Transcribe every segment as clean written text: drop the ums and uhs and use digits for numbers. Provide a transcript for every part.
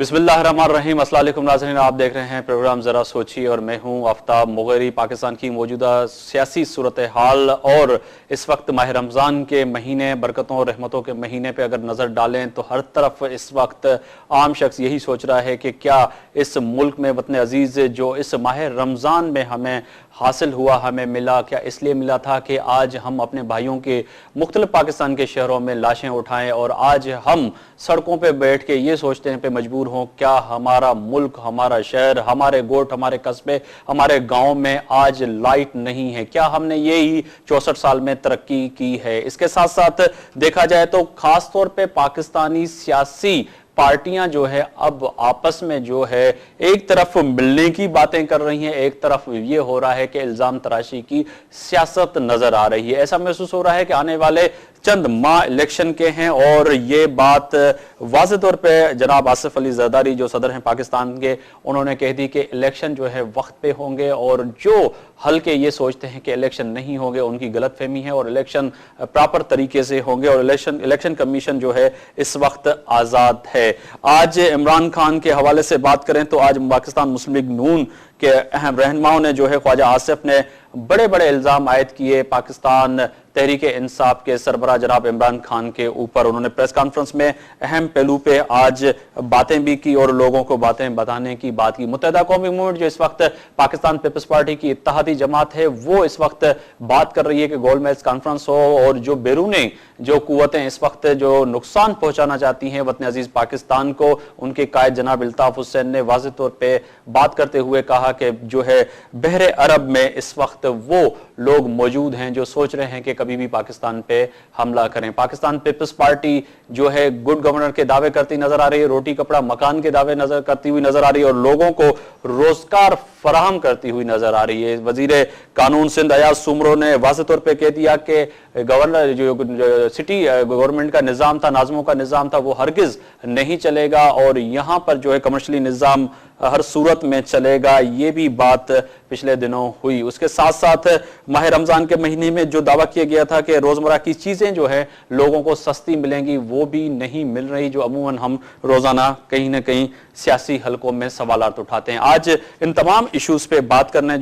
बिस्मिल्लाहिर्रहमानिर्रहीम। अस्सलाम वालेकुम नाज़रीन, आप देख रहे हैं प्रोग्राम ज़रा सोचिए और मैं हूं आफ्ताब मुग़ेरी। पाकिस्तान की मौजूदा सियासी सूरत हाल और इस वक्त माह रमज़ान के महीने, बरकतों और रहमतों के महीने पे अगर नज़र डालें तो हर तरफ इस वक्त आम शख्स यही सोच रहा है कि क्या इस मुल्क में वतन अजीज़ जो इस माह रमज़ान में हमें हासिल हुआ, हमें मिला, क्या इसलिए मिला था कि आज हम अपने भाइयों के मुख्तलिफ पाकिस्तान के शहरों में लाशें उठाएं और आज हम सड़कों पे बैठ के ये सोचते हैं पे मजबूर हों क्या हमारा मुल्क, हमारा शहर, हमारे गोठ, हमारे कस्बे, हमारे गांव में आज लाइट नहीं है? क्या हमने यही 64 साल में तरक्की की है? इसके साथ साथ देखा जाए तो खास तौर पे पाकिस्तानी सियासी पार्टियां जो है अब आपस में जो है एक तरफ मिलने की बातें कर रही हैं, एक तरफ ये हो रहा है कि इल्जाम तराशी की सियासत नजर आ रही है। ऐसा महसूस हो रहा है कि आने वाले चंद माह इलेक्शन के हैं और ये बात वाज़ेह तौर पे जनाब आसिफ अली जरदारी जो सदर हैं पाकिस्तान के, उन्होंने कह दी कि इलेक्शन जो है वक्त पे होंगे और जो हल्के ये सोचते हैं कि इलेक्शन नहीं होंगे उनकी गलतफहमी है और इलेक्शन प्रॉपर तरीके से होंगे और इलेक्शन कमीशन जो है इस वक्त आज़ाद है। आज इमरान खान के हवाले से बात करें तो आज पाकिस्तान मुस्लिम लीग नून के अहम रहनुमाओं ने जो है ख्वाजा आसिफ ने बड़े बड़े इल्जाम आयद किए पाकिस्तान तहरीक इंसाफ के सरबराह जनाब इमरान खान के ऊपर। उन्होंने प्रेस कॉन्फ्रेंस में अहम पहलू पे आज बातें भी की और लोगों को बातें बताने की बात की। मुत्तहिदा कौमी मूवमेंट जो इस वक्त पाकिस्तान पीपल्स पार्टी की इत्तेहादी जमात है वो इस वक्त बात कर रही है कि गोलमेज कॉन्फ्रेंस हो और जो बैरूनी जो कुव्वतें इस वक्त जो नुकसान पहुंचाना चाहती हैं वतन अजीज पाकिस्तान को, उनके कायद जनाब इल्ताफ हुसैन ने वाज़ेह तौर पर बात करते हुए कहा कि जो है बहरे अरब में इस वक्त वो लोग मौजूद हैं जो सोच रहे हैं कि कभी भी पाकिस्तान पे हमला करें। पाकिस्तान पीपल्स पार्टी जो है गुड गवर्नर के दावे करती नजर आ रही है, रोटी कपड़ा मकान के दावे करती हुई नजर आ रही है और लोगों को रोजगार फराहम करती हुई नजर आ रही है। वजीर कानून सिंध अयाज सुमरो ने वाज़ेह तौर पे कह दिया कि गवर्नर जो सिटी गवर्नमेंट का निजाम था, नाज़मों का निजाम था, वो हरगिज नहीं चलेगा और यहां पर जो है कमर्शियली निजाम हर सूरत में चलेगा। ये भी बात पिछले दिनों हुई। उसके साथ साथ माह रमजान के महीने में जो दावा किया गया था कि रोजमर्रा की चीजें जो है लोगों को सस्ती मिलेंगी, वो भी नहीं मिल रही, जो अमूमन हम रोजाना कहीं ना कहीं सियासी हलकों में सवालात उठाते हैं। आज इन तमाम इश्यूज पे बात करने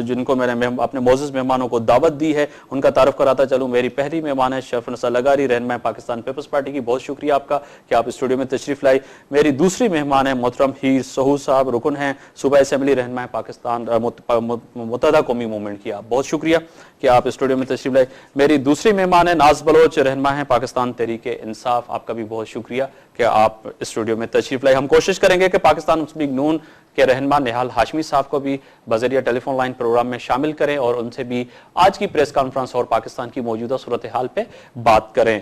जिनको मैंने अपने मोअज़्ज़िज़ मेहमानों को दावत दी है उनका तारुफ कराता चलूं। मेरी पहली मेहमान है शरफुन्निसा लगारी, रहनुमा पाकिस्तान पीपल्स पार्टी की। बहुत शुक्रिया आपका कि आप स्टूडियो में तशरीफ लाई। मेरी दूसरी मेहमान है मोहतरम हीर सहूद साहब, रुकन हैं सूबा असेंबली, रहनुमा पाकिस्तान मुत्तहिदा कौमी मूवमेंट की। आप बहुत शुक्रिया कि आप स्टूडियो में तशरीफ लाए। मेरी दूसरी मेहमान है नाज बलोच, रहनुमा है पाकिस्तान तहरीक इंसाफ। आपका भी बहुत शुक्रिया कि आप स्टूडियो में तशरीफ लाए। हम कोशिश करेंगे कि पाकिस्तान मुस्लिम लीग नून के रहनुमा निहाल हाशमी साहब को भी बजरिया टेलीफोन लाइन प्रोग्राम में शामिल करें और उनसे भी आज की प्रेस कॉन्फ्रेंस और पाकिस्तान की मौजूदा सूरत हाल पे बात करें।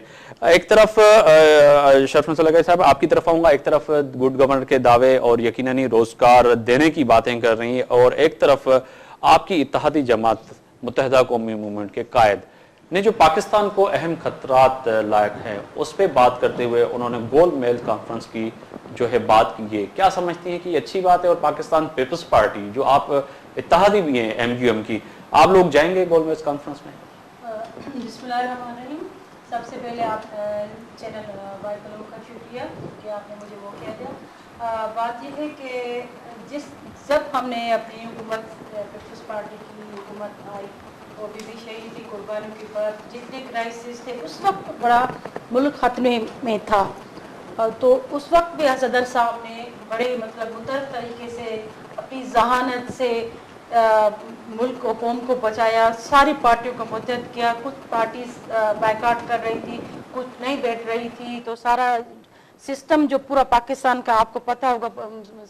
एक तरफ शरफुन्निसा लगारी साहब आपकी तरफ आऊंगा, एक तरफ गुड गवर्नर के दावे और यकीनन रोजगार देने की बातें कर रही है और एक तरफ आपकी इत्तेहादी जमात मुत्तहिदा कौमी मूवमेंट के कायद ने जो पाकिस्तान को अहम खतरात लायक हैं उस पर बात करते हुए उन्होंने गोल मेज कॉन्फ्रेंस की जो है बात की है। क्या समझती हैं कि ये अच्छी बात है? और पाकिस्तान पीपल्स पार्टी जो आप इत्तेहादी भी हैं एमजीएम की, आप लोग जाएंगे गोल मेज कॉन्फ्रेंस में? बिस्मिल्लाहिर्रहमानिर्रहीम। सबसे पहले आप चैनल वाई का शुक्रिया कि आपने मुझे वो कह दिया। बात यह है कि जब हमने अपनी हुकूमत पीपल्स पार्टी की हुकूमत आई और बीबी शहीद की कुर्बानी के बाद जितने क्राइसिस थे उस वक्त बड़ा मुल्क खतरे में था, तो उस वक्त भी सदर साहब ने बड़े मुतहरक तरीके से अपनी जहानत से मुल्क को कौम को बचाया। सारी पार्टियों को मुत्तहद किया। कुछ पार्टी बायकॉट कर रही थी, कुछ नहीं बैठ रही थी, तो सारा सिस्टम जो पूरा पाकिस्तान का आपको पता होगा,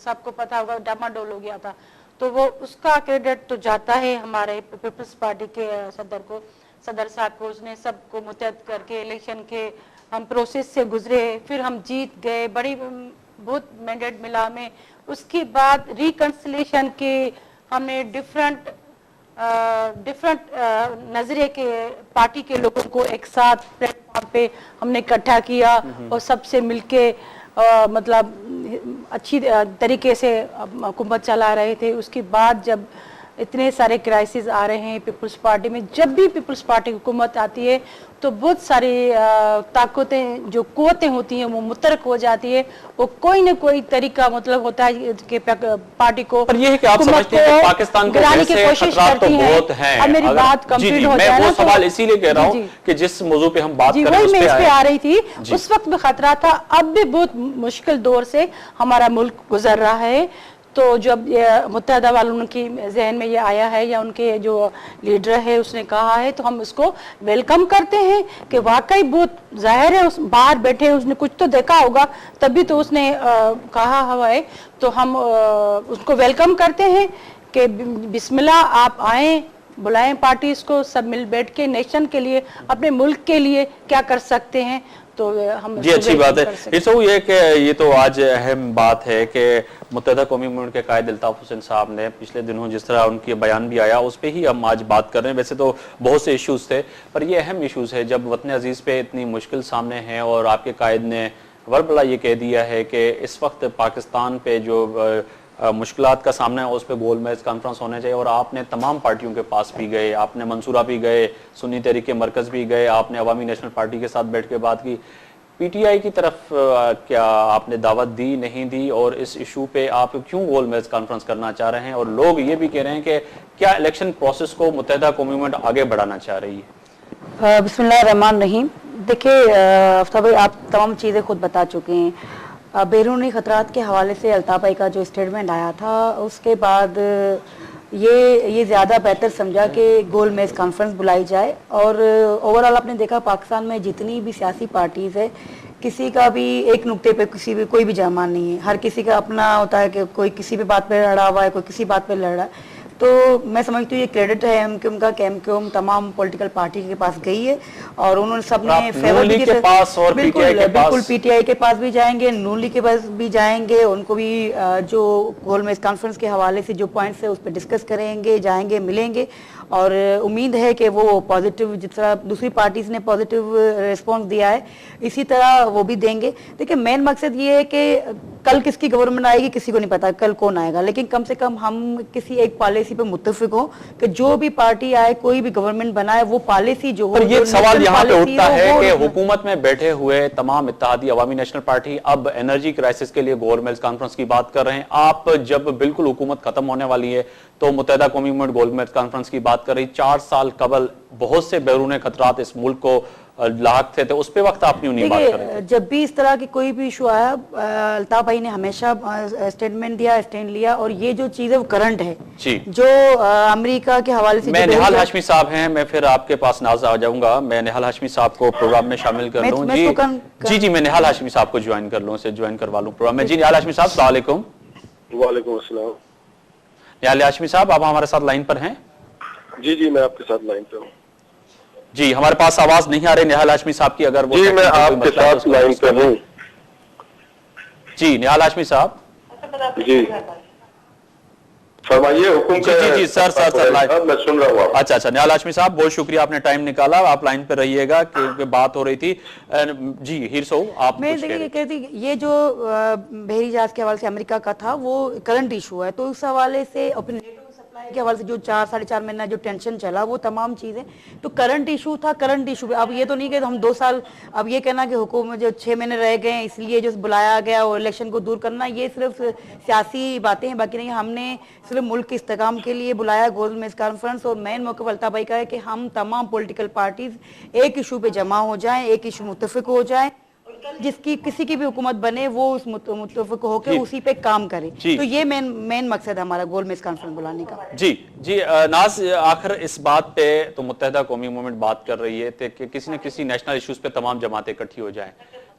सबको पता होगा, डामाडोल हो गया था। तो वो उसका क्रेडिट तो जाता है हमारे पीपल्स पार्टी के सदर को, सदर साहब को। उसने सबको मुत्तहद करके इलेक्शन के हम प्रोसेस से गुजरे, फिर हम जीत गए, बड़ी बहुत मैंडेट मिला हमें। उसके बाद रिकंसिलेशन के हमने डिफरेंट नजरिए के पार्टी के लोगों को एक साथ प्लेटफॉर्म पे हमने इकट्ठा किया और सबसे मिलके अच्छी तरीके से हुकूमत चला रहे थे। उसके बाद जब इतने सारे क्राइसिस आ रहे हैं पीपल्स पार्टी में। जब भी पीपल्स पार्टी हुकूमत आती है तो बहुत सारी ताकतें, जो कुव्वतें होती हैं, वो मुतरक हो जाती है। वो कोई ना कोई तरीका मतलब होता है कि पार्टी को, पर ये है कि आप समझते हैं कि पाकिस्तान को गिराने की कोशिश करती है। अब मेरी बात कंप्लीट हो जाए ना, मैं वो सवाल इसीलिए कह रहा हूँ कि जिस मौजू पे हम बात कर रहे हैं वही मैं इस पे आ रही थी। उस वक्त भी खतरा था, अब भी बहुत मुश्किल दौर से हमारा मुल्क गुजर रहा है। तो जब मुत्तहदा वालों की जहन में ये आया है या उनके जो लीडर है उसने कहा है, तो हम उसको वेलकम करते हैं कि वाकई बहुत जाहिर है उस बाहर बैठे उसने कुछ तो देखा होगा, तभी तो उसने कहा हुआ है। तो हम उसको वेलकम करते हैं कि बिस्मिल्लाह, आप आएँ, बुलाएं पार्टीज को, सब मिल बैठ के नेशन के लिए, अपने मुल्क के लिए क्या कर सकते हैं। तो हम जी अच्छी बात है। ये कि ये तो आज अहम बात है कि मुत्तहदा कौमी मूवमेंट के कायद अल्ताफ हुसैन साहब ने पिछले दिनों जिस तरह उनकी बयान भी आया, उस पर ही हम आज बात कर रहे हैं। वैसे तो बहुत से इश्यूज थे, पर ये अहम इश्यूज है जब वतन अजीज पे इतनी मुश्किल सामने है और आपके कायद ने वर्बला ये कह दिया है कि इस वक्त पाकिस्तान पे जो मुश्किलात का सामना है उस पर गोल मेज कॉन्फ्रेंस होना चाहिए। और आपने तमाम पार्टियों के पास भी गए, आपने मंसूरा भी गए, सुन्नी तहरीक मरकज़ भी गए, आपने अवामी नेशनल पार्टी के साथ बैठ के बात की। पीटीआई की तरफ क्या आपने दावत दी, नहीं दी, और इस इशू पे आप क्यों गोल मेज कॉन्फ्रेंस करना चाह रहे हैं? और लोग ये भी कह रहे हैं कि क्या इलेक्शन प्रोसेस को मुत्तहदा कौमी मूवमेंट आगे बढ़ाना चाह रही है? बिस्मिल्लाहिर्रहमानिर्रहीम। देखिए आफ्ताब भाई, आप तमाम चीज़ें खुद बता चुके हैं। बैरूनी खतरात के हवाले से अल्ताफ भाई का जो स्टेटमेंट आया था, उसके बाद ये ज़्यादा बेहतर समझा कि गोल मेज कॉन्फ्रेंस बुलाई जाए। और ओवरऑल आपने देखा पाकिस्तान में जितनी भी सियासी पार्टीज़ है, किसी का भी एक नुक्ते पे कोई भी जमान नहीं है। हर किसी का अपना होता है कि कोई किसी भी बात पे लड़ा हुआ है, कोई किसी बात पे लड़ रहा है। तो मैं समझती हूँ ये क्रेडिट है एमक्यूएम का, कि एमक्यूएम तमाम पॉलिटिकल पार्टी के पास गई है और उन्होंने सबने फेवर भी के पास और बिल्कुल पीटीआई के पास भी जाएंगे, नून लीग के पास भी जाएंगे, उनको भी जो गोल मेज कॉन्फ्रेंस के हवाले से जो पॉइंट्स है उस पर डिस्कस करेंगे, जाएंगे, मिलेंगे। और उम्मीद है कि वो पॉजिटिव, जिस तरह दूसरी पार्टीज ने पॉजिटिव रिस्पॉन्स दिया है, इसी तरह वो भी देंगे। देखिए मेन मकसद ये है कि कल किसकी गवर्नमेंट आएगी किसी को नहीं पता, कल कौन आएगा, लेकिन कम से कम हम किसी एक पॉलिसी पे मुत्तफिक हो कि जो भी पार्टी आए, कोई भी गवर्नमेंट बनाए, वो पॉलिसी जो हो। ये सवाल यहाँ पे उठता है कि हुकूमत में बैठे हुए तमाम इत्तेहादी अवामी नेशनल पार्टी अब एनर्जी क्राइसिस के लिए गोल मेज कॉन्फ्रेंस की बात कर रहे हैं। आप जब बिल्कुल हुकूमत खत्म होने वाली है तो मुत्तहदा कौमी मूवमेंट गोल मेज कॉन्फ्रेंस की बात कर रही। 4 साल कबल बहुत से बैरून खतरात इस मुल्क को लाक थे, तो उस पे वक्त आप क्यों नहीं बात कर रहे? जब भी इस तरह की कोई भी इशू आया, अल्ताफ भाई ने हमेशा स्टेटमेंट दिया, स्टैंड लिया। और ये जो चीज है वो करंट है जी। जो अमेरिका के हवाले से, मैं निहाल हाशमी साहब हैं, मैं फिर आपके पास नाज आ जाऊंगा। मैं निहाल हाशमी साहब को प्रोग्राम में शामिल कर लूं। जी, मैं निहाल हाशमी साहब को ज्वाइन कर लूं, ज्वाइन करवा लूं प्रोग्राम में। जी निहाल हाशमी साहब, अस्सलाम वालेकुम। वालेकुम अस्सलाम। निहाल हाशमी साहब, आप हमारे साथ लाइन पर हैं? जी मैं आपके साथ लाइन पे हूँ। जी, हमारे पास आवाज नहीं आ रही निहाल हाशमी साहब की, अगर वो जी मैं आपके साथ लाइन पे हूँ। जी निहाल हाशमी साहब, जी फरमाइए, हुक्म जी सर मैं सुन रहा हूँ। अच्छा निहाल हाशमी साहब, बहुत शुक्रिया, आपने टाइम निकाला, आप लाइन पे रहिएगा क्योंकि बात हो रही थी। जी हिरसो, आप मैं देखिए कहती, ये जो बहरी जहाज के हवाले से अमेरिका का था वो करंट इशू है, तो उस हवाले से के हवाले से जो 4-4.5 महीना जो टेंशन चला, वो तमाम चीजें तो करंट इशू था। करंट इशू अब ये तो नहीं कि हम 2 साल, अब ये कहना कि हुकूमत जो 6 महीने रह गए इसलिए जो बुलाया गया और इलेक्शन को दूर करना, ये सिर्फ सियासी बातें हैं, बाकी नहीं। हमने सिर्फ मुल्क के इस्तेकाम के लिए बुलाया गोल मेज कॉन्फ्रेंस। और मेन मौका अल्ताफ भाई का है कि हम तमाम पोलिटिकल पार्टीज एक इशू पे जमा हो जाएं, एक इशू मुत्तफिक हो जाएं, जिसकी किसी की भी हुकूमत बने वो उस मुत्तफिक होकर उसी पे काम करे। तो ये मेन मकसद है हमारा गोल मेज कॉन्फ्रेंस बुलाने का। जी नाज, आखिर इस बात पे तो मुत्तहदा कौमी मूवमेंट बात कर रही है कि किसी न किसी नेशनल इश्यूज पे तमाम जमातें इकट्ठी हो जाएं,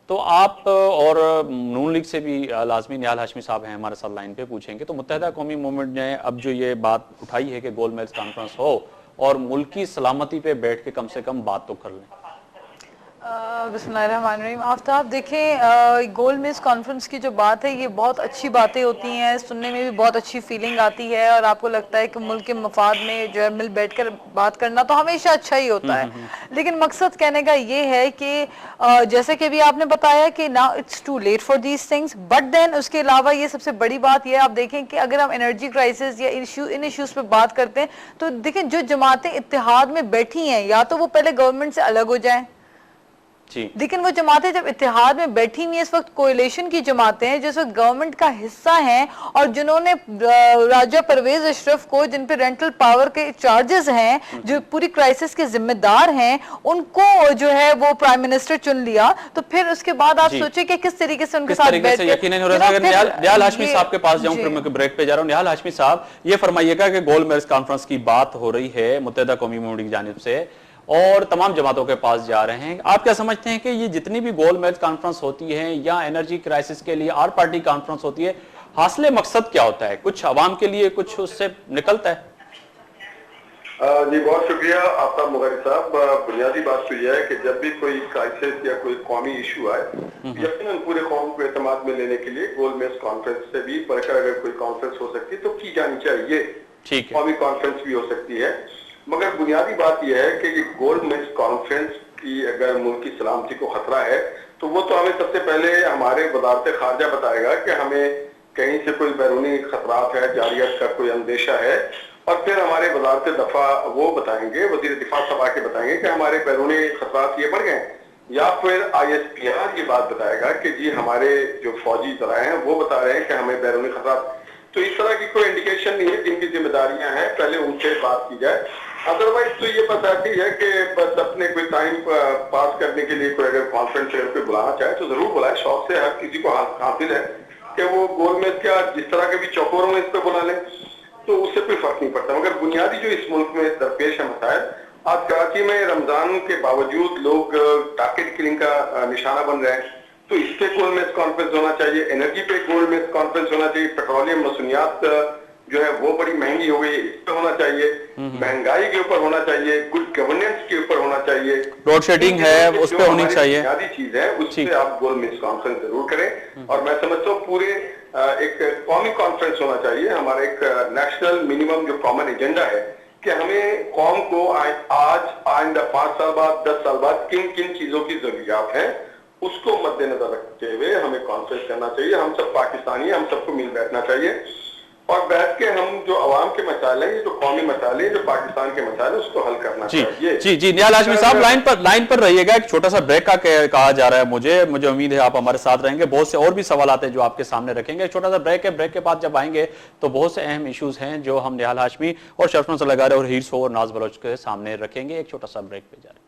तो आप और नून लीग से भी लाजमी निहाल हाशमी साहब हैं हमारे साथ लाइन पे, पूछेंगे। तो मुत्तहदा कौमी मूवमेंट ने अब जो ये बात उठाई है कि गोल मेज कॉन्फ्रेंस हो और मुल्क की सलामती पे बैठ के कम से कम बात तो कर लें। बिस्मिल्लाहिर्रहमानिर्रहीम। आफ्ताब देखें, गोल्ड मिल्स कॉन्फ्रेंस की जो बात है ये बहुत अच्छी बातें होती हैं, सुनने में भी बहुत अच्छी फीलिंग आती है और आपको लगता है कि मुल्क के मफाद में जो है मिल बैठकर बात करना तो हमेशा अच्छा ही होता है। लेकिन मकसद कहने का ये है कि जैसे कि अभी आपने बताया कि now it's too late for these things, but then उसके अलावा ये सबसे बड़ी बात ये आप देखें कि अगर हम एनर्जी क्राइसिस या इन इश्यूज पे बात करते हैं तो देखें जो जमातें इत्तेहाद में बैठी हैं या तो वो पहले गवर्नमेंट से अलग हो जाएं, लेकिन वो जमातें जब इत्तेहाद में बैठी हुई इस वक्त कोएलिशन की जमातें हैं जो इस वक्त गवर्नमेंट का हिस्सा हैं और जिन्होंने राजा परवेज अशरफ को, जिन पे रेंटल पावर के चार्जेस हैं, जो पूरी क्राइसिस के जिम्मेदार हैं, उनको जो है वो प्राइम मिनिस्टर चुन लिया, तो फिर उसके बाद आप सोचिए कि किस तरीके से उनके साथ बैठ के यकीनन हो रहा है। निहाल हाशमी साहब के पास जाऊं, फिर मैं ब्रेक पे जा रहा हूं। निहाल हाशमी साहब, ये फरमाइएगा कि गोल्ड मिल्स कॉन्फ्रेंस की बात हो रही है मुत्तहिदा कौमी असेंबली की जानिब से और तमाम जमातों के पास जा रहे हैं, आप क्या समझते हैं कि ये जितनी भी गोल्ड मिल्स कॉन्फ्रेंस होती है या एनर्जी क्राइसिस के लिए आर पार्टी कॉन्फ्रेंस होती है, हासिल मकसद क्या होता है? कुछ अवाम के लिए कुछ उससे निकलता है? जी बहुत शुक्रिया आफ्ताब मुगरी साहब। बुनियादी बात तो यह है कि जब भी कोई क्राइसिस या कोई कौमी इशू आए, यकीनन पूरे कौम को एतमाद में लेने के लिए गोल्ड मिल्स कॉन्फ्रेंस से भी बढ़कर अगर कोई कॉन्फ्रेंस हो सकती है तो की जानी चाहिए। ठीक है, कौमी कॉन्फ्रेंस भी हो सकती है, मगर बुनियादी बात यह है कि गोल्ड मिल्स कॉन्फ्रेंस की अगर मुल्क की सलामती को खतरा है तो वो तो हमें सबसे पहले हमारे वजारत खारजा बताएगा कि हमें कहीं से कोई बैरूनी खतरात है, जारियत का कोई अंदेशा है, और फिर हमारे वजारत दफा वो बताएंगे, वजीर दिफा सब आके बताएंगे कि हमारे बैरूनी खतरात ये बढ़ गए, या फिर ISPR ये बात बताएगा कि जी हमारे जो फौजी जराए हैं वो बता रहे हैं कि हमें बैरूनी खतरात। तो इस तरह की कोई इंडिकेशन नहीं है, जिनकी जिम्मेदारियां हैं पहले उनसे बात की जाए। अदरवाइज तो ये बताती है कि बस अपने कोई टाइम पास करने के लिए कोई अगर कॉन्फ्रेंस पे बुलाना चाहे तो जरूर बुलाए, शौक से हर किसी को हासिल है कि वो गोल्ड मिल्स क्या जिस तरह के भी चौकोरों में इस पे बुला लें, तो उससे कोई फर्क नहीं पड़ता। मगर बुनियादी जो इस मुल्क में दरपेश है मसाइल, आज कराची में रमजान के बावजूद लोग टारगेट किलिंग का निशाना बन रहे हैं, तो इस पे गोल्ड मिल्स कॉन्फ्रेंस होना चाहिए, एनर्जी पे गोल्ड मिल्स कॉन्फ्रेंस होना चाहिए, पेट्रोलियम मसूनियात जो है वो बड़ी महंगी हो गई, इस पे होना चाहिए, महंगाई के ऊपर होना चाहिए, गुड गवर्नेंस के ऊपर होना चाहिए, रोड शेडिंग है उस पे होनी चाहिए, बुनियादी चीज है उससे आप गोल्ड मिल्स कॉन्फ्रेंस जरूर करें। और मैं समझता हूँ पूरे एक कौमी कॉन्फ्रेंस होना चाहिए, हमारा एक नेशनल मिनिमम जो कॉमन एजेंडा है कि हमें कौम को आज आइंदा 5 साल बाद 10 साल बाद किन किन चीजों की जरूरियात है उसको मद्देनजर रखते हुए हमें कॉन्फ्रेंस करना चाहिए। हम सब पाकिस्तानी, हम सबको मिल बैठना चाहिए और बैठ के हम जो अवाम के मसाइल हैं, ये जो कौमी मसाइल हैं, जो पाकिस्तान के मसाइल हैं, उसको हल करना चाहिए। जी निहाल हाशमी साहब, लाइन पर रहिएगा, एक छोटा सा ब्रेक का कहा जा रहा है मुझे उम्मीद है आप हमारे साथ रहेंगे, बहुत से और भी सवाल आते हैं जो आपके सामने रखेंगे। एक छोटा सा ब्रेक है, ब्रेक के बाद जब आएंगे तो बहुत से अहम इश्यूज हैं जो हम निहाल हाशमी और शरफन सलागारे और हीर सो और नाज बलोच के सामने रखेंगे। एक छोटा सा ब्रेक पे जा रहे हैं।